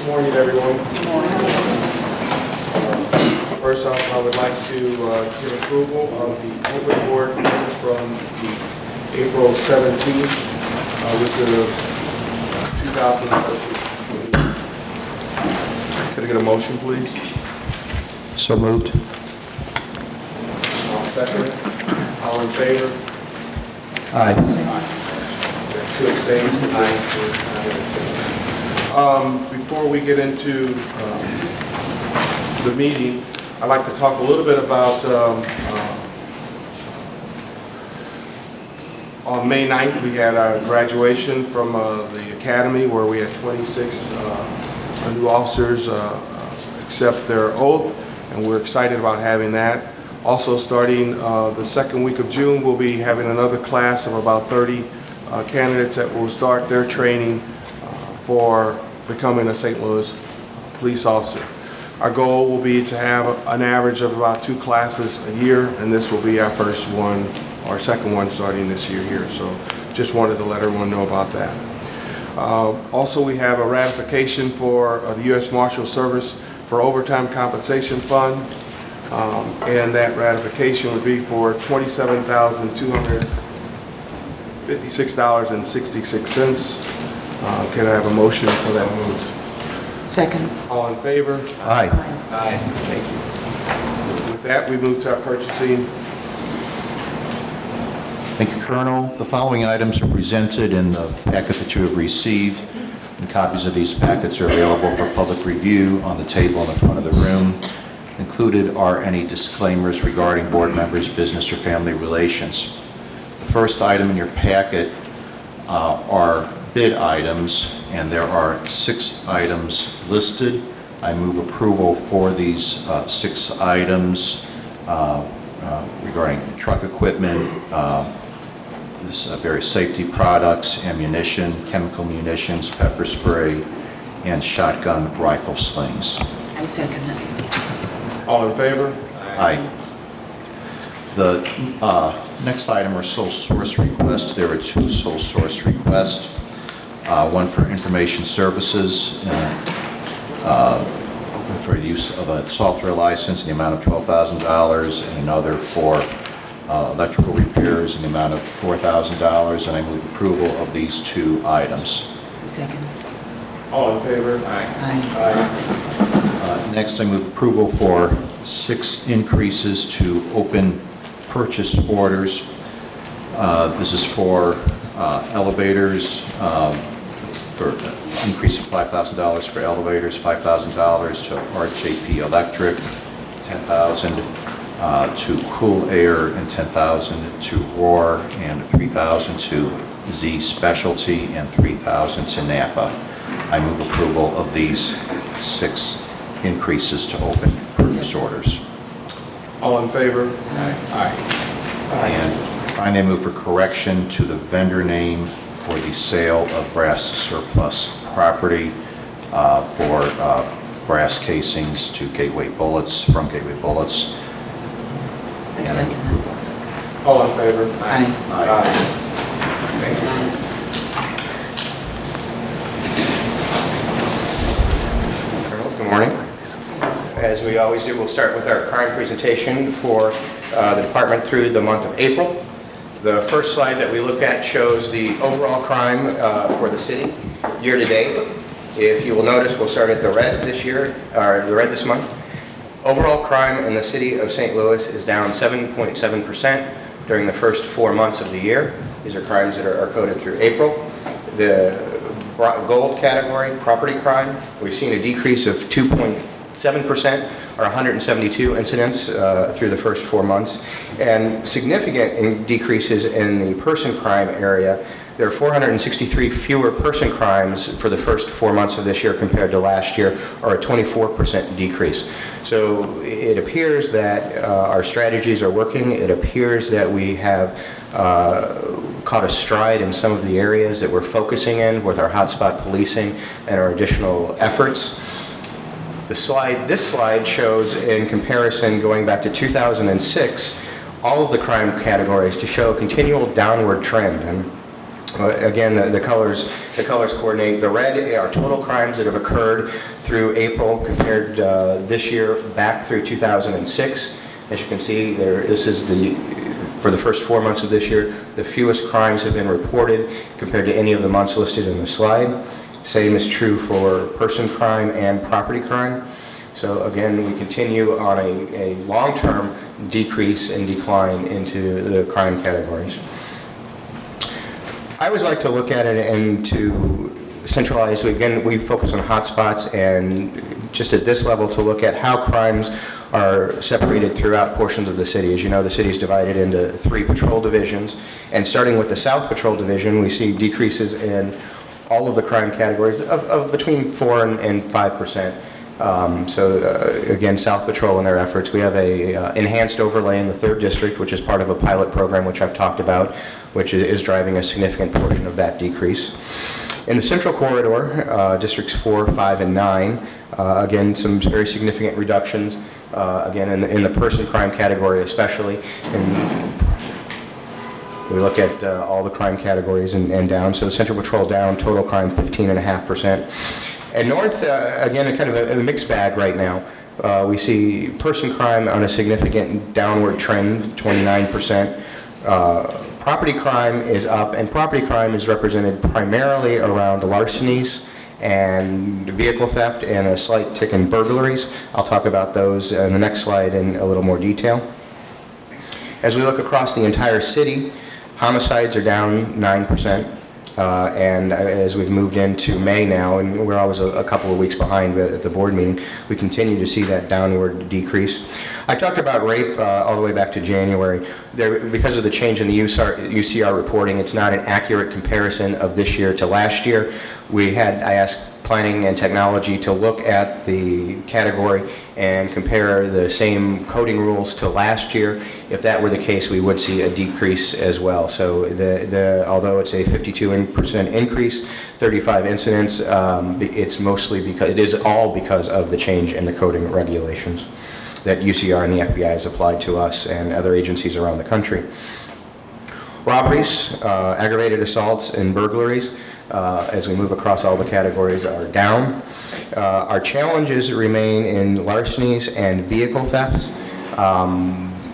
Good morning, everyone. First off, I would like to give approval of the open board minutes from the April 17th with the 2013. Could I get a motion, please? So moved. I'll second it. All in favor? Aye. Two abstains. Before we get into the meeting, I'd like to talk a little bit about on May 9th we had our graduation from the academy where we had 26 new officers accept their oath, and we're excited about having that. Also starting the second week of June, we'll be having another class of about 30 candidates that will start their training for becoming a St. Louis police officer. Our goal will be to have an average of about 2 classes a year, and this will be our first one, or second one starting this year here. So just wanted to let everyone know about that. Also, we have a ratification for the U.S. Marshal Service for Overtime Compensation Fund, and that ratification would be for $27,256.66. Can I have a motion for that move? Second. All in favor? Aye. Aye. Thank you. With that, we move to our purchasing. Thank you, Colonel. The following items are presented in the packet that you have received, and copies of these packets are available for public review on the table in the front of the room. Included are any disclaimers regarding board members' business or family relations. The first item in your packet are bid items, and there are 6 items listed. I move approval for these 6 items regarding truck equipment, various safety products, ammunition, chemical munitions, pepper spray, and shotgun rifle slings. I second it. All in favor? Aye. The next item are sole source requests. There are 2 sole source requests. One for information services for the use of a software license in the amount of $12,000, and another for electrical repairs in the amount of $4,000, and I move approval of these 2 items. I second. All in favor? Aye. Next, I move approval for 6 increases to open purchase orders. This is for elevators, for an increase of $5,000 for elevators, $5,000 to RJP Electric, $10,000 to Cool Air, and $10,000 to Roar, and $3,000 to Z Specialty, and $3,000 to Napa. I move approval of these 6 increases to open purchase orders. All in favor? Aye. And finally, I move for correction to the vendor name for the sale of brass surplus property for brass casings to Gateway Bullets, from Gateway Bullets. I second it. All in favor? Aye. Aye. Thank you. Colonel, good morning. As we always do, we'll start with our crime presentation for the department through the month of April. The first slide that we look at shows the overall crime for the city year to date. If you will notice, we'll start at the red this year, or the red this month. Overall crime in the city of St. Louis is down 7.7% during the first 4 months of the year. These are crimes that are coded through April. The gold category, property crime, we've seen a decrease of 2.7%, or 172 incidents through the first 4 months, and significant decreases in the person crime area. There are 463 fewer person crimes for the first 4 months of this year compared to last year, or a 24% decrease. So it appears that our strategies are working. It appears that we have caught a stride in some of the areas that we're focusing in with our hotspot policing and our additional efforts. This slide shows, in comparison going back to 2006, all of the crime categories to show a continual downward trend. And Again, the colors coordinate. The red are total crimes that have occurred through April compared this year back through 2006. As you can see, this is for the first 4 months of this year, the fewest crimes have been reported compared to any of the months listed in the slide. Same is true for person crime and property crime. So again, we continue on a long-term decrease and decline into the crime categories. I always like to look at it and to centralize. Again, we focus on hotspots, and just at this level to look at how crimes are separated throughout portions of the city. As you know, the city is divided into 3 patrol divisions, and starting with the South Patrol Division, we see decreases in all of the crime categories of between 4 and 5%. Again, South Patrol and their efforts. We have a enhanced overlay in the 3rd District, which is part of a pilot program which I've talked about, which is driving a significant portion of that decrease. In the Central Corridor, Districts 4, 5, and 9, again, some very significant reductions, again, in the person crime category especially. And we look at all the crime categories and down. So the Central Patrol down, total crime 15.5%. And North, again, a kind of a mixed bag right now. We see person crime on a significant downward trend, 29%. Property crime is up, and property crime is represented primarily around larcenies and vehicle theft and a slight tick in burglaries. I'll talk about those in the next slide in a little more detail. As we look across the entire city, homicides are down 9%. And as we've moved into May now, and we're always a couple of weeks behind at the board meeting, we continue to see that downward decrease. I talked about rape all the way back to January. Because of the change in the UCR reporting, it's not an accurate comparison of this year to last year. I asked planning and technology to look at the category and compare the same coding rules to last year. If that were the case, we would see a decrease as well. So although it's a 52% increase, 35 incidents, it is all because of the change in the coding regulations that UCR and the FBI has applied to us and other agencies around the country. Robberies, aggravated assaults, and burglaries, as we move across all the categories, are down. Our challenges remain in larcenies and vehicle thefts.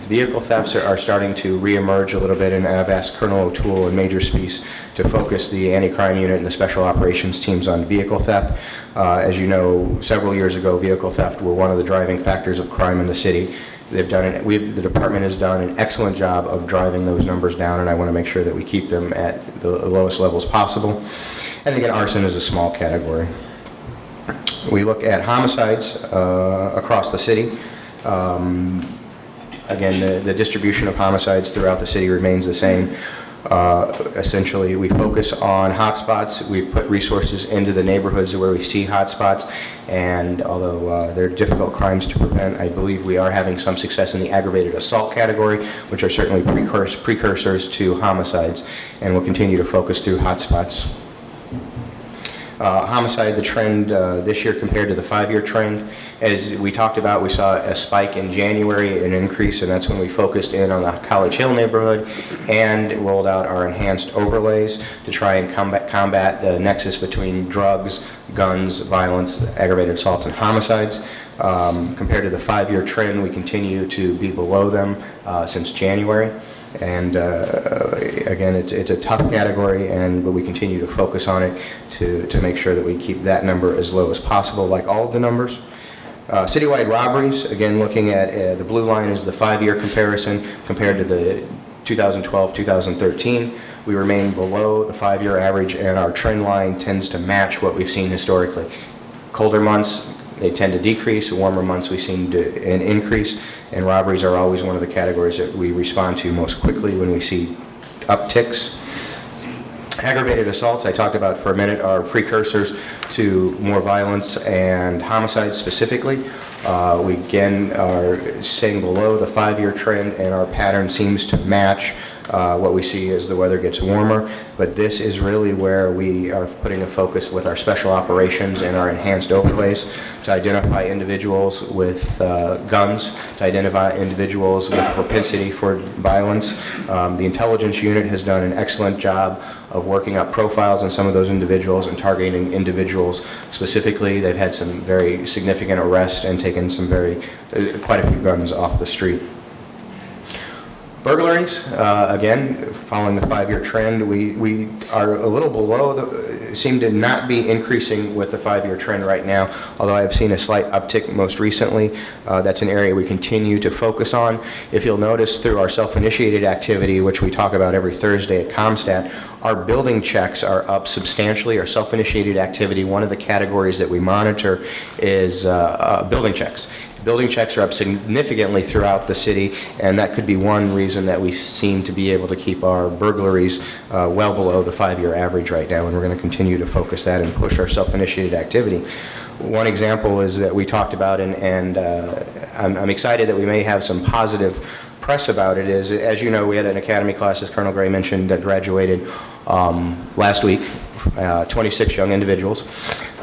Vehicle thefts are starting to reemerge a little bit, and I've asked Colonel O'Toole and Major Speece to focus the anti-crime unit and the special operations teams on vehicle theft. As you know, several years ago, vehicle theft were one of the driving factors of crime in the city. The department has done an excellent job of driving those numbers down, and I want to make sure that we keep them at the lowest levels possible. And again, arson is a small category. We look at homicides across the city. Again, the distribution of homicides throughout the city remains the same. Essentially, we focus on hotspots. We've put resources into the neighborhoods where we see hotspots, and although they're difficult crimes to prevent, I believe we are having some success in the aggravated assault category, which are certainly precursors to homicides, and we'll continue to focus through hotspots. Homicide, the trend this year compared to the 5-year trend, as we talked about, we saw a spike in January, an increase, and that's when we focused in on the College Hill neighborhood and rolled out our enhanced overlays to try and combat the nexus between drugs, guns, violence, aggravated assaults, and homicides. Compared to the 5-year trend, we continue to be below them since January. And again, it's a tough category, but we continue to focus on it to make sure that we keep that number as low as possible, like all of the numbers. Citywide robberies, again, looking at the blue line is the 5-year comparison compared to the 2012-2013. We remain below the 5-year average, and our trend line tends to match what we've seen historically. Colder months, they tend to decrease. Warmer months, we've seen an increase, and robberies are always one of the categories that we respond to most quickly when we see upticks. Aggravated assaults, I talked about for a minute, are precursors to more violence and homicides specifically. We again are staying below the 5-year trend, and our pattern seems to match what we see as the weather gets warmer. But this is really where we are putting a focus with our special operations and our enhanced overlays to identify individuals with guns, to identify individuals with propensity for violence. The intelligence unit has done an excellent job of working up profiles on some of those individuals and targeting individuals specifically. They've had some very significant arrests and taken some quite a few guns off the street. Burglaries, again, following the 5-year trend, we are a little below, seem to not be increasing with the 5-year trend right now, although I have seen a slight uptick most recently. That's an area we continue to focus on. If you'll notice through our self-initiated activity, which we talk about every Thursday at ComStat, our building checks are up substantially. Our self-initiated activity, one of the categories that we monitor is building checks. Building checks are up significantly throughout the city, and that could be one reason that we seem to be able to keep our burglaries well below the 5-year average right now, and we're going to continue to focus that and push our self-initiated activity. One example is that we talked about, and I'm excited that we may have some positive press about it, is, as you know, we had an academy class, as Colonel Gray mentioned, that graduated last week, 26 young individuals.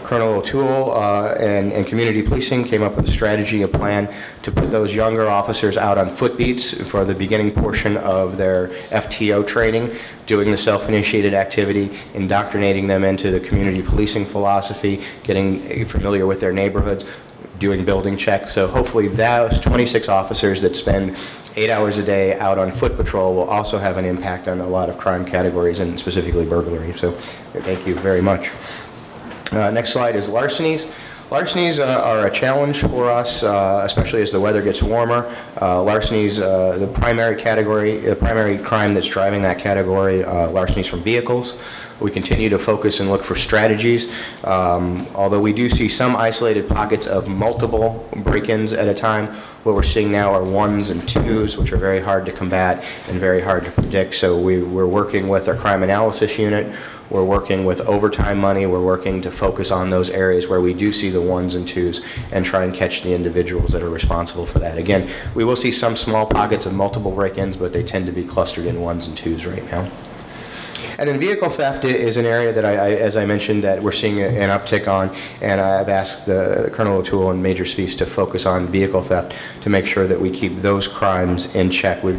Colonel O'Toole and community policing came up with a strategy, a plan to put those younger officers out on foot beats for the beginning portion of their FTO training, doing the self-initiated activity, indoctrinating them into the community policing philosophy, getting familiar with their neighborhoods, doing building checks. So hopefully those 26 officers that spend 8 hours a day out on foot patrol will also have an impact on a lot of crime categories, and specifically burglary. So thank you very much. Next slide is larcenies. Larcenies are a challenge for us, especially as the weather gets warmer. Larcenies, the primary category, the primary crime that's driving that category, larcenies from vehicles. We continue to focus and look for strategies, although we do see some isolated pockets of multiple break-ins at a time. What we're seeing now are 1s and 2s, which are very hard to combat and very hard to predict. So we're working with our crime analysis unit. We're working with overtime money. We're working to focus on those areas where we do see the 1s and 2s and try and catch the individuals that are responsible for that. Again, we will see some small pockets of multiple break-ins, but they tend to be clustered in 1s and 2s right now. And then vehicle theft is an area that, as I mentioned, that we're seeing an uptick on, and I've asked Colonel O'Toole and Major Speece to focus on vehicle theft to make sure that we keep those crimes in check. The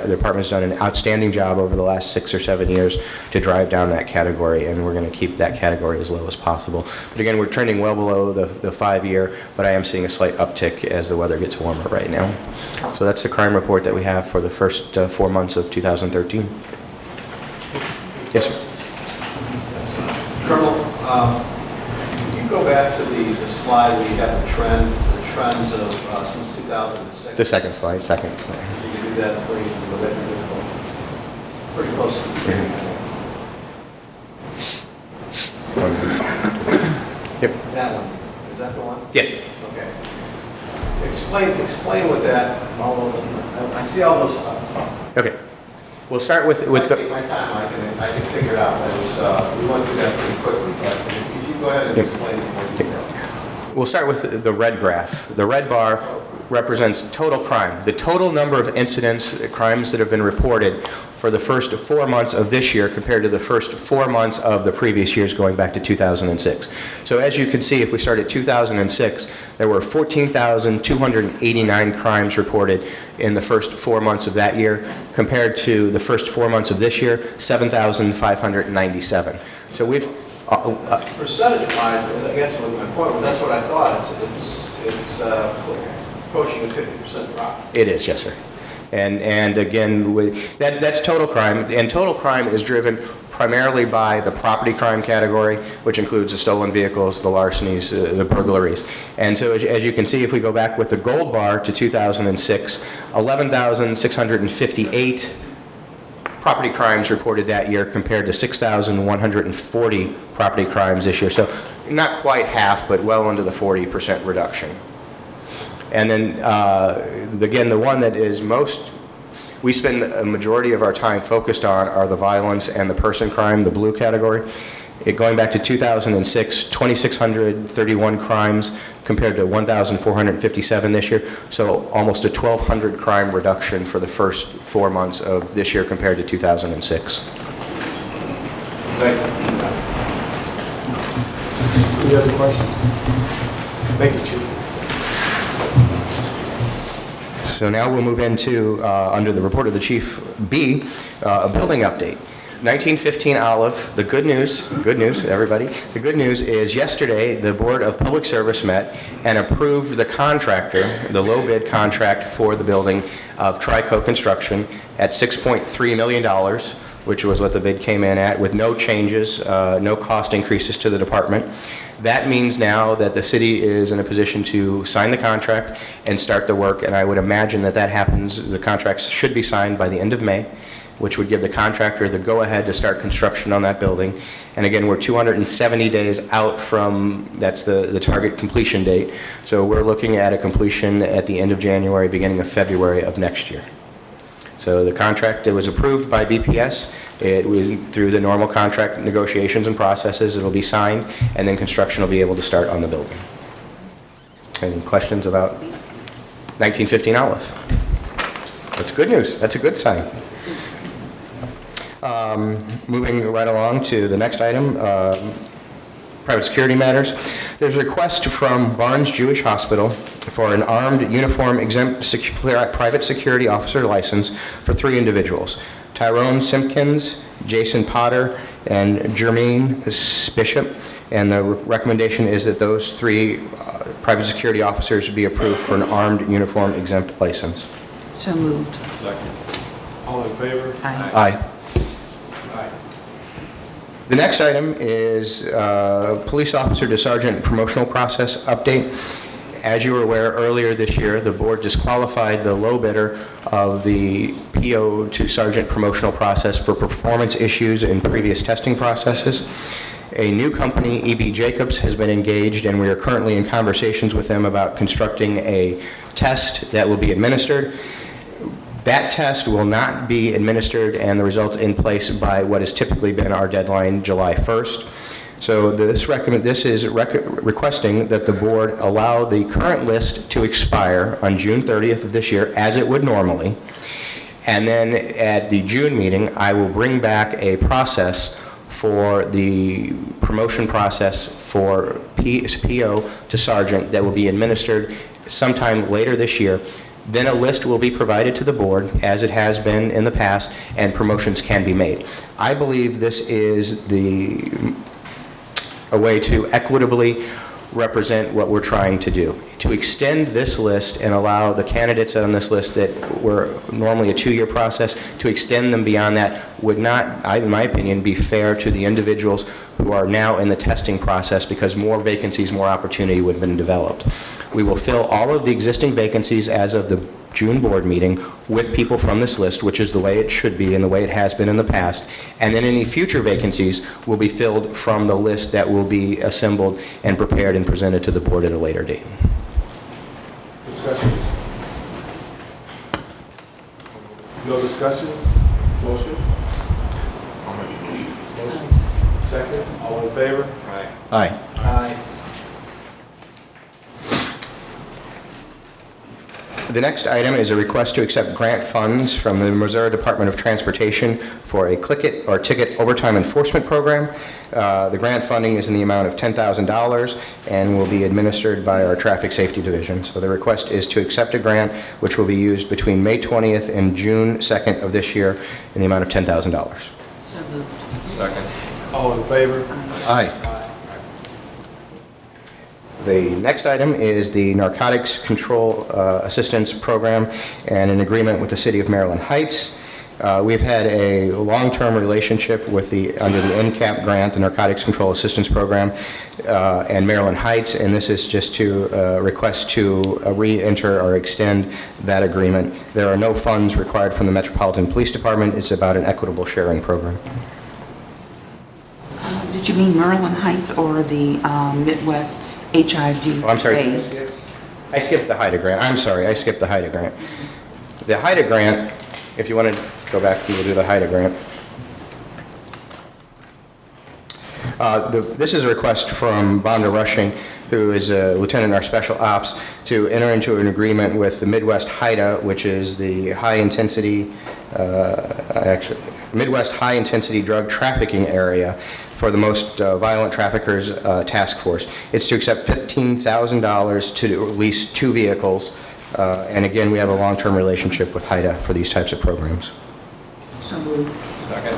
department's done an outstanding job over the last 6 or 7 years to drive down that category, and we're going to keep that category as low as possible. But again, we're trending well below the 5-year, but I am seeing a slight uptick as the weather gets warmer right now. So that's the crime report that we have for the first 4 months of 2013. Yes, sir. Colonel, can you go back to the slide where you have the trends of since 2006? The second slide. If you could do that, please, and look at it. It's pretty close to the beginning. Yep. That one. Is that the one? Yes. Okay. Explain what that, I see all those. Okay. We'll start with If I the... take my time, I can figure it out. We went through that pretty quickly, but if you go ahead and explain it more detail. We'll start with the red graph. The red bar represents total crime, the total number of incidents, crimes that have been reported for the first 4 months of this year compared to the first 4 months of the previous years going back to 2006. So as you can see, if we start at 2006, there were 14,289 crimes reported in the first 4 months of that year, compared to the first 4 months of this year, 7,597. So we've... Percentage-wise, I guess what my point was, that's what I thought. It's approaching a 50% drop. It is, yes, sir. And again, that's total crime, and total crime is driven primarily by the property crime category, which includes the stolen vehicles, the larcenies, the burglaries. And so as you can see, if we go back with the gold bar to 2006, 11,658 property crimes reported that year compared to 6,140 property crimes this year. So not quite half, but well into the 40% reduction. And then, again, the one that is we spend a majority of our time focused on are the violence and the person crime, the blue category. Going back to 2006, 2,631 crimes compared to 1,457 this year, so almost a 1,200 crime reduction for the first 4 months of this year compared to 2006. Thank you. Any other questions? Thank you, Chief. So now we'll move into, under the report of the chief, B, a building update. 1915 Olive, the good news, everybody, the good news is yesterday the Board of Public Service met and approved the contractor, the low bid contract for the building of Trico Construction at $6.3 million, which was what the bid came in at, with no changes, no cost increases to the department. That means now that the city is in a position to sign the contract and start the work, and I would imagine that that happens, the contracts should be signed by the end of May, which would give the contractor the go-ahead to start construction on that building. And again, we're 270 days out from, that's the target completion date. So we're looking at a completion at the end of January, beginning of February of next year. So the contract, it was approved by BPS. It was through the normal contract negotiations and processes. It'll be signed, and then construction will be able to start on the building. Any questions about 1915 Olive? That's good news. That's a good sign. Moving right along to the next item, private security matters. There's a request from Barnes Jewish Hospital for an armed uniform exempt private security officer license for 3 individuals, Tyrone Simpkins, Jason Potter, and Jermaine Bishop. And the recommendation is that those 3 private security officers be approved for an armed uniform exempt license. So moved. Second. All in favor? Aye. Aye. Aye. The next item is police officer to sergeant promotional process update. As you were aware, earlier this year, the board disqualified the low bidder of the PO to sergeant promotional process for performance issues in previous testing processes. A new company, E.B. Jacobs, has been engaged, and we are currently in conversations with them about constructing a test that will be administered. That test will not be administered and the results in place by what has typically been our deadline, July 1st. So this is requesting that the board allow the current list to expire on June 30th of this year, as it would normally. And then at the June meeting, I will bring back a process for the promotion process for PO to sergeant that will be administered sometime later this year. Then a list will be provided to the board, as it has been in the past, and promotions can be made. I believe this is a way to equitably represent what we're trying to do. To extend this list and allow the candidates on this list that were normally a 2-year process, to extend them beyond that would not, in my opinion, be fair to the individuals who are now in the testing process, because more vacancies, more opportunity would have been developed. We will fill all of the existing vacancies as of the June board meeting with people from this list, which is the way it should be and the way it has been in the past. And then any future vacancies will be filled from the list that will be assembled and prepared and presented to the board at a later date. Discussions? No discussions? Motion? Motion. Second. All in favor? Aye. Aye. Aye. The next item is a request to accept grant funds from the Missouri Department of Transportation for a Click-It or Ticket Overtime Enforcement Program. The grant funding is in the amount of $10,000 and will be administered by our Traffic Safety Division. So the request is to accept a grant which will be used between May 20th and June 2nd of this year in the amount of $10,000. So moved. Second. All in favor? Aye. The next item is the Narcotics Control Assistance Program and an agreement with the City of Maryland Heights. We've had a long-term relationship with under the NCAP grant, the Narcotics Control Assistance Program, and Maryland Heights, and this is just to request to re-enter or extend that agreement. There are no funds required from the Metropolitan Police Department. It's about an equitable sharing program. Did you mean Maryland Heights or the Midwest HID? Oh, I'm sorry. I skipped the HIDA grant. I'm sorry, I skipped the HIDA grant. The HIDA grant, if you want to go back, we will do the HIDA grant. This is a request from Vonda Rushing, who is a lieutenant in our special ops, to enter into an agreement with the Midwest HIDA, which is the Midwest High Intensity Drug Trafficking Area for the most violent traffickers task force. It's to accept $15,000 to lease 2 vehicles, and again, we have a long-term relationship with HIDA for these types of programs. So moved. Second.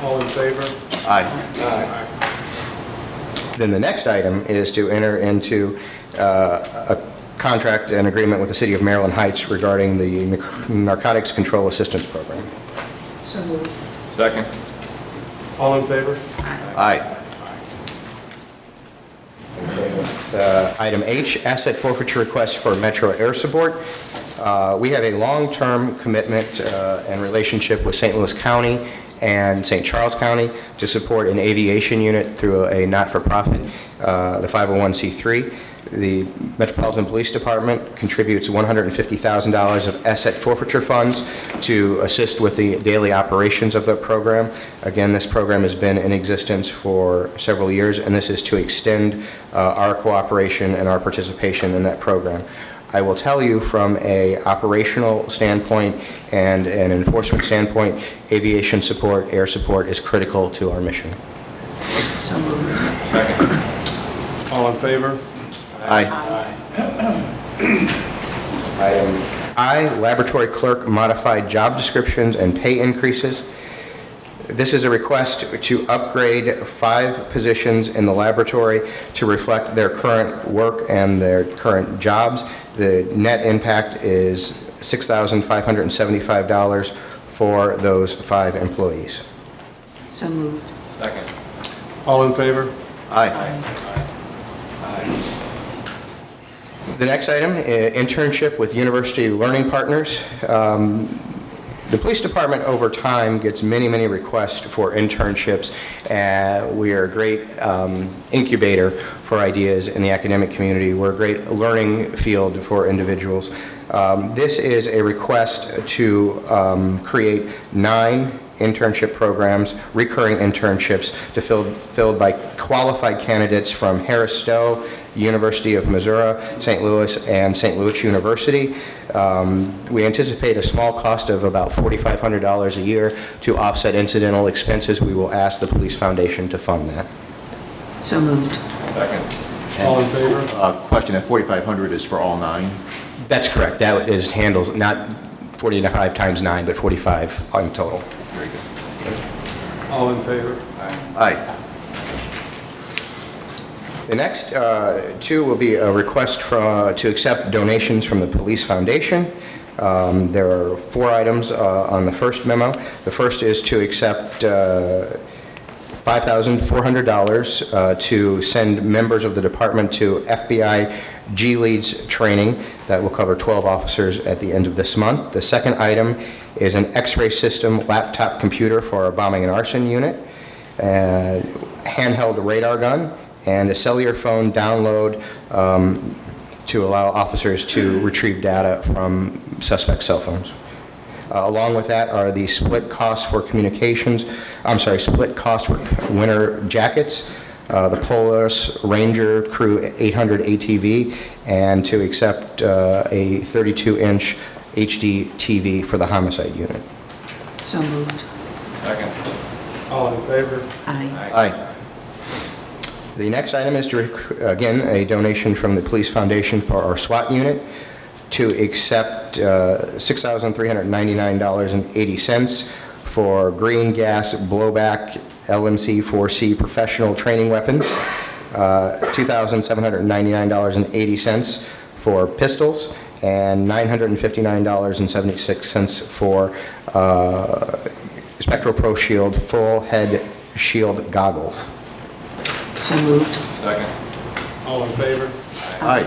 All in favor? Aye. Aye. Then the next item is to enter into a contract and agreement with the City of Maryland Heights regarding the Narcotics Control Assistance Program. So moved. Second. All in favor? Aye. Item H, asset forfeiture request for Metro Air Support. We have a long-term commitment and relationship with St. Louis County and St. Charles County to support an aviation unit through a not-for-profit, the 501c3. The Metropolitan Police Department contributes $150,000 of asset forfeiture funds to assist with the daily operations of the program. Again, this program has been in existence for several years, and this is to extend our cooperation and our participation in that program. I will tell you from an operational standpoint and an enforcement standpoint, aviation support, air support is critical to our mission. So moved. Second. All in favor? Aye. Item I, laboratory clerk modified job descriptions and pay increases. This is a request to upgrade 5 positions in the laboratory to reflect their current work and their current jobs. The net impact is $6,575 for those 5 employees. So moved. Second. All in favor? Aye. The next item, internship with University Learning Partners. The police department over time gets many, many requests for internships. We are a great incubator for ideas in the academic community. We're a great learning field for individuals. This is a request to create 9 internship programs, recurring internships to filled by qualified candidates from Harris Stowe, University of Missouri, St. Louis, and St. Louis University. We anticipate a small cost of about $4,500 a year to offset incidental expenses. We will ask the Police Foundation to fund that. So moved. Second. All in favor? Question, that 4,500 is for all 9? That's correct. That is handles not 40.5 times 9, but 45 in total. Very good. All in favor? Aye. The next 2 will be a request to accept donations from the Police Foundation. There are 4 items on the first memo. The first is to accept $5,400 to send members of the department to FBI G-Leads training that will cover 12 officers at the end of this month. The second item is an X-ray system laptop computer for our bombing and arson unit, handheld radar gun, and a cellular phone download to allow officers to retrieve data from suspect cell phones. Along with that are the split cost for winter jackets, the Polaris Ranger Crew 800 ATV, and to accept a 32-inch HD TV for the homicide unit. So moved. Second. All in favor? Aye. Aye. The next item is, again, a donation from the Police Foundation for our SWAT unit to accept $6,399.80 for green gas blowback LMC-4C professional training weapons, $2,799.80 for pistols, and $959.76 for Spectral Pro Shield full head shield goggles. So moved. Second. All in favor? Aye.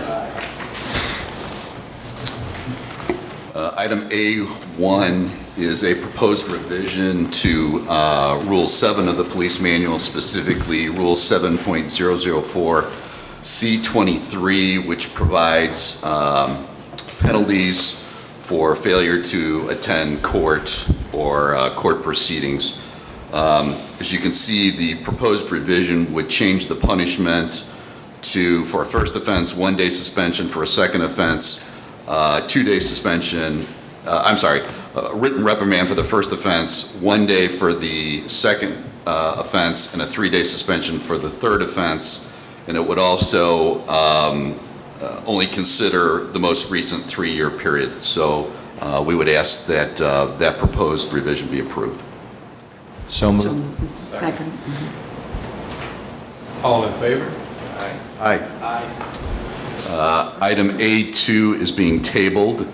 Item A1 is a proposed revision to Rule 7 of the Police Manual, specifically Rule 7.004 C23, which provides penalties for failure to attend court or court proceedings. As you can see, the proposed revision would change the punishment to, for a first offense, 1-day suspension; for a second offense, 2-day suspension. Written reprimand for the first offense, 1 day for the second offense, and a 3-day suspension for the third offense. And it would also only consider the most recent 3-year period. So we would ask that that proposed revision be approved. So So, moved. second. All in favor? Aye. Aye. Item A2 is being tabled.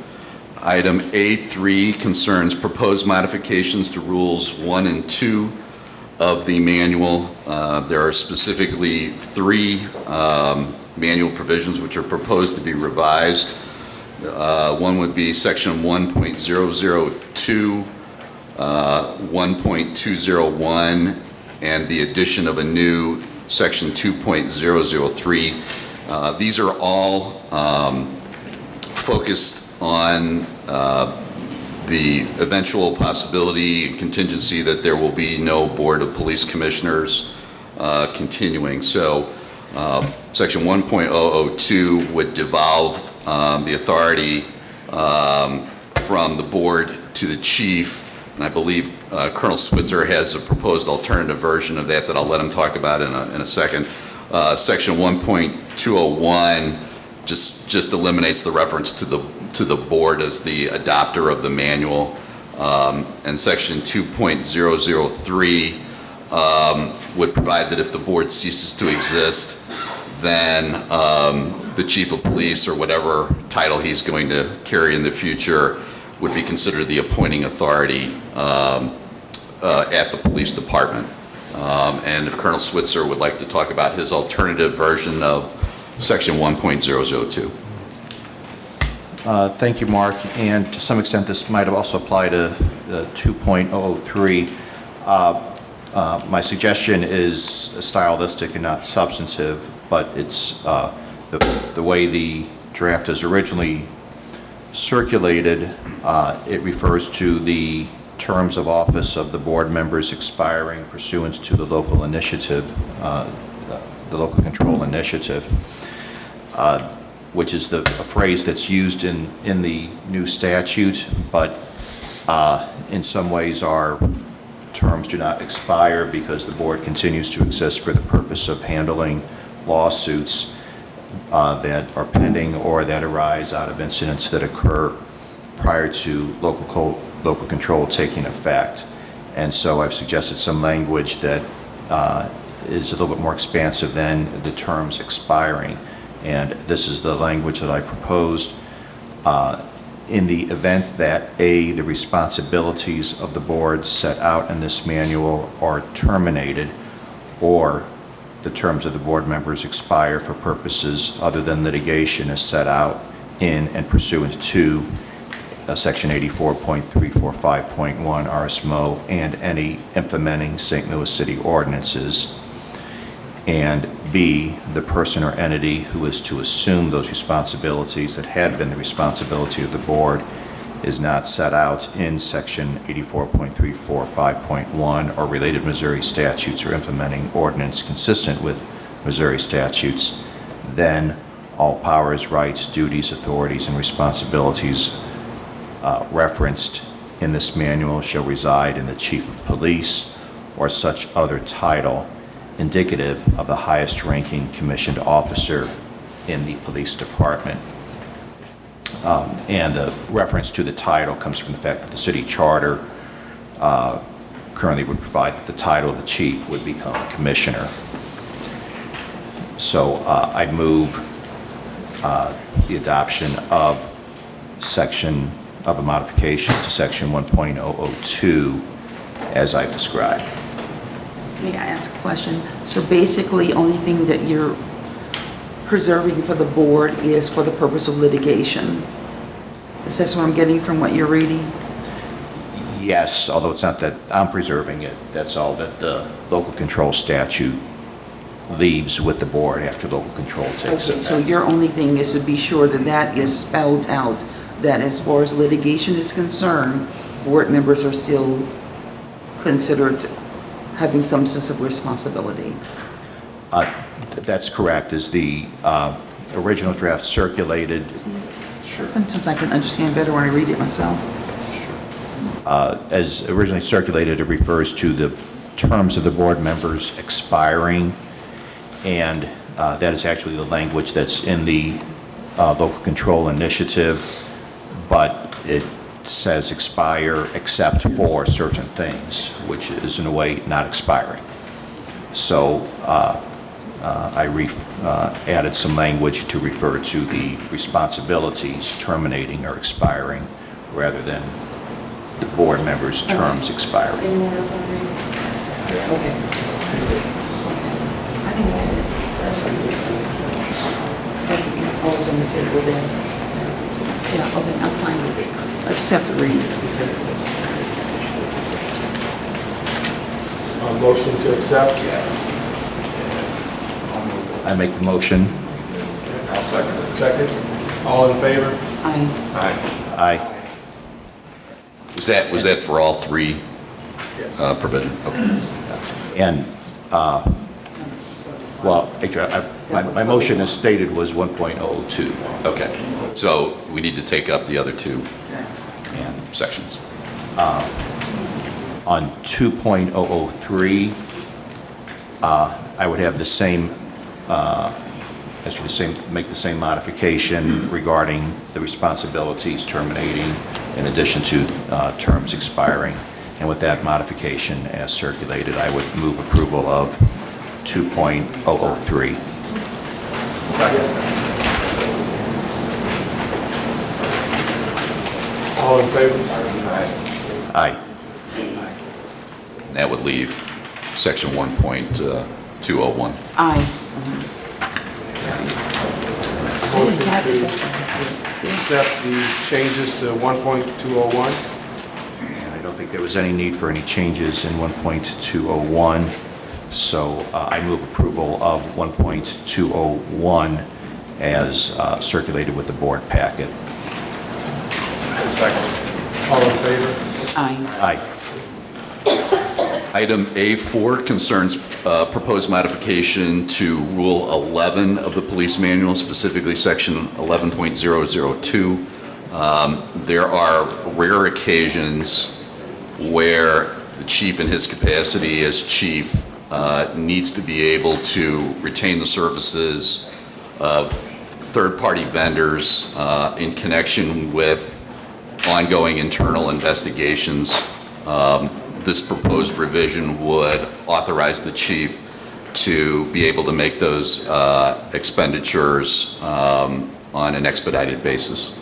Item A3 concerns proposed modifications to Rules 1 and 2 of the manual. There are specifically 3 manual provisions which are proposed to be revised. One would be Section 1.002, 1.201, and the addition of a new Section 2.003. These are all focused on the eventual possibility and contingency that there will be no Board of Police Commissioners continuing. So Section 1.002 would devolve the authority from the board to the chief. And I believe Colonel Switzer has a proposed alternative version of that I'll let him talk about in a second. Section 1.201 just eliminates the reference to the board as the adopter of the manual. And Section 2.003 would provide that if the board ceases to exist, then the chief of police, or whatever title he's going to carry in the future, would be considered the appointing authority at the police department. And if Colonel Switzer would like to talk about his alternative version of Section 1.002. Thank you, Mark. And to some extent, this might also apply to 2.003. My suggestion is stylistic and not substantive, but it's the way the draft is originally circulated. It refers to the terms of office of the board members expiring pursuant to the local initiative, the local control initiative, which is a phrase that's used in the new statute, but in some ways our terms do not expire because the board continues to exist for the purpose of handling lawsuits that are pending or that arise out of incidents that occur prior to local control taking effect. And so I've suggested some language that is a little bit more expansive than the terms expiring. And this is the language that I proposed. In the event that A, the responsibilities of the board set out in this manual are terminated, or the terms of the board members expire for purposes other than litigation as set out in and pursuant to Section 84.345.1 RSMO and any implementing St. Louis City ordinances. And B, the person or entity who is to assume those responsibilities that had been the responsibility of the board is not set out in Section 84.345.1 or related Missouri statutes or implementing ordinance consistent with Missouri statutes, then all powers, rights, duties, authorities, and responsibilities referenced in this manual shall reside in the chief of police or such other title indicative of the highest ranking commissioned officer in the police department. And the reference to the title comes from the fact that the city charter currently would provide that the title of the chief would become commissioner. So I move the adoption of a modification to Section 1.002 as I've described. May I ask a question? So basically, only thing that you're preserving for the board is for the purpose of litigation. Is that what I'm getting from what you're reading? Yes, although it's not that I'm preserving it. That's all that the local control statute leaves with the board after local control takes Okay, effect. so your only thing is to be sure that that is spelled out, that as far as litigation is concerned, board members are still considered having some sense of responsibility. That's correct. As the original draft circulated, Sometimes I can understand better when I read it myself. as originally circulated, it refers to the terms of the board members expiring, and that is actually the language that's in the local control initiative, but it says expire except for certain things, which is in a way not expiring. So I added some language to refer to the responsibilities terminating or expiring rather than the board members' terms expiring. Anyone else want to read? Okay. I think that's always on the table there. Yeah, okay, I'm fine with it. I just have to read. Motion to accept? I make the motion. Second? All in favor? Aye. Aye. Was that for all three provisions? Okay. And, well, actually, my motion as stated was 1.02. Okay. So we need to take up the other two sections. On 2.003, I would have the same, make the same modification regarding the responsibilities terminating in addition to terms expiring. And with that modification as circulated, I would move approval of 2.003. All in favor? Aye. That would leave section 1.201. Aye. Motion to accept the changes to 1.201? And I don't think there was any need for any changes in 1.201, so I move approval of 1.201 as circulated with the board packet. All in favor? Aye. Aye. Item A4 concerns proposed modification to Rule 11 of the Police Manual, specifically Section 11.002. There are rare occasions where the chief in his capacity as chief needs to be able to retain the services of third-party vendors in connection with ongoing internal investigations. This proposed revision would authorize the chief to be able to make those expenditures on an expedited basis.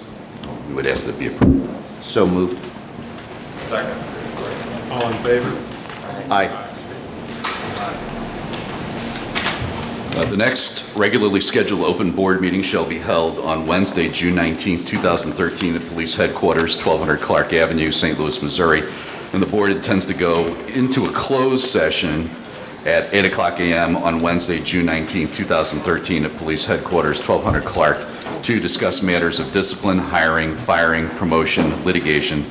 We would ask that it be approved. So moved. All in favor? Aye. The next regularly scheduled open board meeting shall be held on Wednesday, June 19, 2013, at Police Headquarters, 1200 Clark Avenue, St. Louis, Missouri. And the board intends to go into a closed session at 8 o'clock a.m. on Wednesday, June 19, 2013, at Police Headquarters, 1200 Clark, to discuss matters of discipline, hiring, firing, promotion, litigation,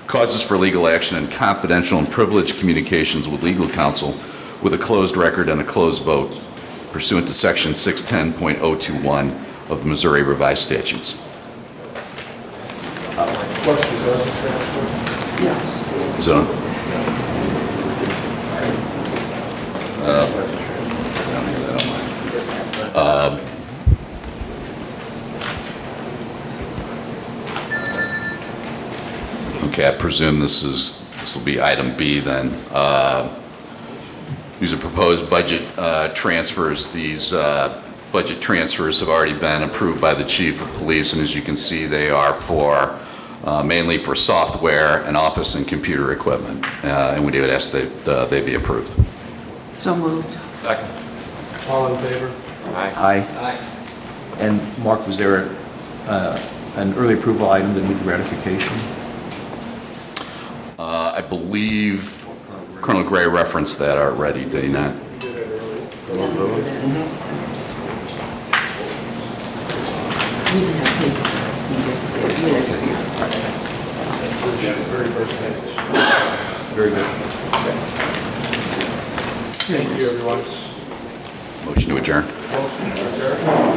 causes for legal action, and confidential and privileged communications with legal counsel with a closed record and a closed vote pursuant to Section 610.021 of the Missouri Revised Statutes. Question, does the transfer? Yes. Is it on? Okay, I presume this will be item B then. These are proposed budget transfers. These budget transfers have already been approved by the chief of police, and as you can see, they are for mainly for software and office and computer equipment, and we would ask that they be approved. So moved. All in favor? Aye. And Mark, was there an early approval item that needed ratification? I believe Colonel Gray referenced that already, did he not? We didn't have paper. Yes, here. Very first page. Very good. Thank you, everyone. Motion to adjourn. Motion to adjourn.